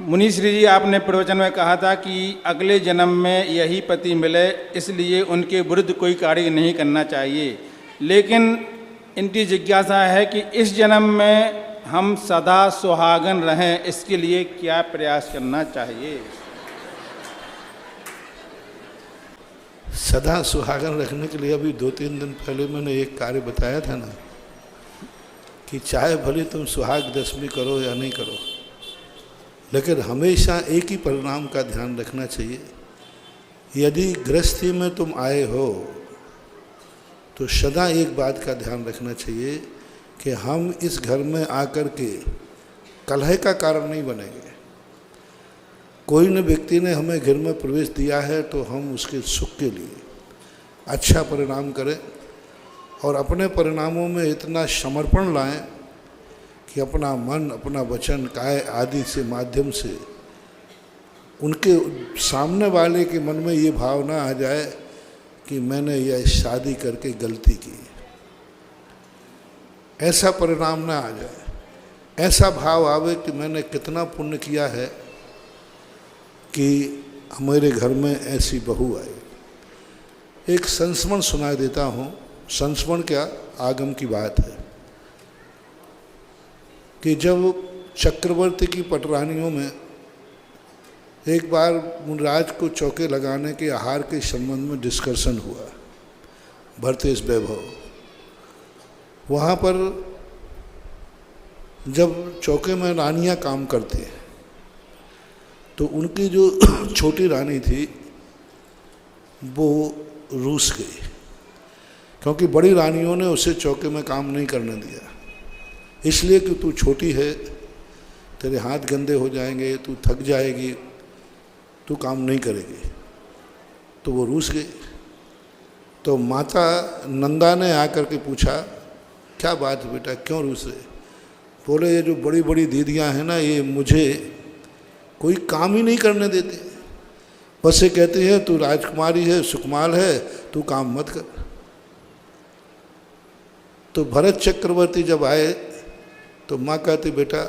मुनि श्री जी, आपने प्रवचन में कहा था कि अगले जन्म में यही पति मिले, इसलिए उनके विरुद्ध कोई कार्य नहीं करना चाहिए। लेकिन इनकी जिज्ञासा है कि इस जन्म में हम सदा सुहागन रहें, इसके लिए क्या प्रयास करना चाहिए? सदा सुहागन रखने के लिए अभी 2-3 दिन पहले मैंने एक कार्य बताया था ना, कि चाहे भले तुम सुहाग दशमी करो या नहीं करो, लेकिन हमेशा एक ही परिणाम का ध्यान रखना चाहिए। यदि गृहस्थी में तुम आए हो तो सदा एक बात का ध्यान रखना चाहिए कि हम इस घर में आकर के कलह का कारण नहीं बनेंगे। कोई न व्यक्ति ने हमें घर में प्रवेश दिया है तो हम उसके सुख के लिए अच्छा परिणाम करें और अपने परिणामों में इतना समर्पण लाएं कि अपना मन, अपना वचन, काय आदि से माध्यम से उनके सामने वाले के मन में ये भावना आ जाए कि मैंने यह शादी करके गलती की, ऐसा परिणाम ना आ जाए। ऐसा भाव आवे कि मैंने कितना पुण्य किया है कि हमारे घर में ऐसी बहू आई। एक संस्मरण सुना देता हूँ। संस्मरण क्या, आगम की बात है कि जब चक्रवर्ती की पटरानियों में एक बार मुनराज को चौके लगाने के आहार के संबंध में डिस्कशन हुआ, भरतेश वैभव। वहाँ पर जब चौके में रानियाँ काम करती हैं तो उनकी जो छोटी रानी थी वो रूस गई, क्योंकि बड़ी रानियों ने उसे चौके में काम नहीं करने दिया, इसलिए कि तू छोटी है, तेरे हाथ गंदे हो जाएंगे, तू थक जाएगी, तू काम नहीं करेगी। तो वो रूस गई। तो माता नंदा ने आकर के पूछा, क्या बात है बेटा, क्यों रूस रहे? बोले, ये जो बड़ी बड़ी दीदियाँ हैं ना, ये मुझे कोई काम ही नहीं करने देती। बस ये कहती है तू राजकुमारी है, सुकुमार है, तू काम मत कर। तो भरत चक्रवर्ती जब आए तो माँ कहती, बेटा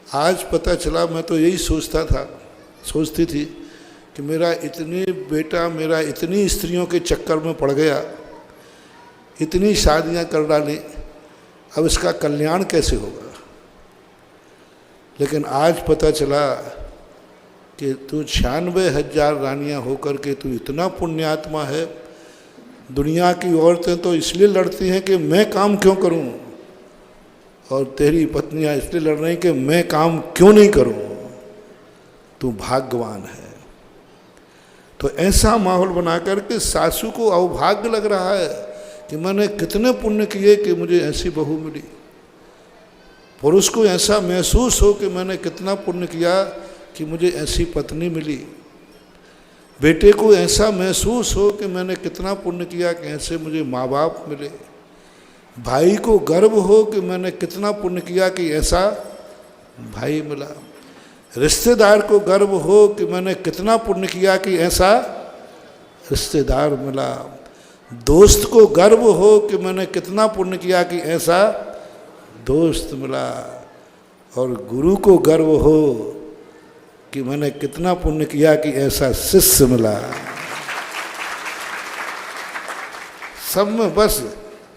आज पता चला, मैं तो यही सोचती थी कि मेरा इतनी स्त्रियों के चक्कर में पड़ गया, इतनी शादियाँ कर डाली, अब इसका कल्याण कैसे होगा। लेकिन आज पता चला कि तू 96,000 रानियाँ होकर के तू इतना पुण्यात्मा है। दुनिया की औरतें तो इसलिए लड़ती हैं कि मैं काम क्यों करूं, और तेरी पत्नियां इसलिए लड़ रही कि मैं काम क्यों नहीं करूं। तू भाग्यवान है। तो ऐसा माहौल बना करके सासू को अभाग्य लग रहा है कि मैंने कितने पुण्य किए कि मुझे ऐसी बहू मिली। पुरुष को ऐसा महसूस हो कि मैंने कितना पुण्य किया कि मुझे ऐसी पत्नी मिली। बेटे को ऐसा महसूस हो कि मैंने कितना पुण्य किया कि ऐसे मुझे माँ बाप मिले। भाई को गर्व हो कि मैंने कितना पुण्य किया कि ऐसा भाई मिला। रिश्तेदार को गर्व हो कि मैंने कितना पुण्य किया कि ऐसा रिश्तेदार मिला। दोस्त को गर्व हो कि मैंने कितना पुण्य किया कि ऐसा दोस्त मिला। और गुरु को गर्व हो कि मैंने कितना पुण्य किया कि ऐसा शिष्य मिला। सब में बस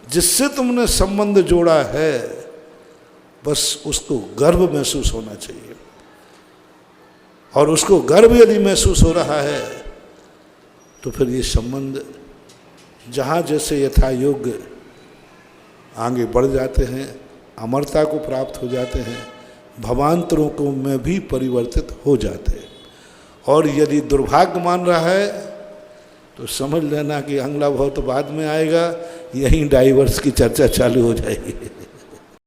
जिससे तुमने संबंध जोड़ा है, बस उसको गर्व महसूस होना चाहिए। और उसको गर्व यदि महसूस हो रहा है तो फिर ये संबंध जहाँ जैसे यथा योग्य आगे बढ़ जाते हैं, अमरता को प्राप्त हो जाते हैं, भवांतरों को में भी परिवर्तित हो जाते हैं। और यदि दुर्भाग्य मान रहा है तो समझ लेना कि अगला भाव तो बाद में आएगा, यहीं डाइवर्स की चर्चा चालू हो जाएगी।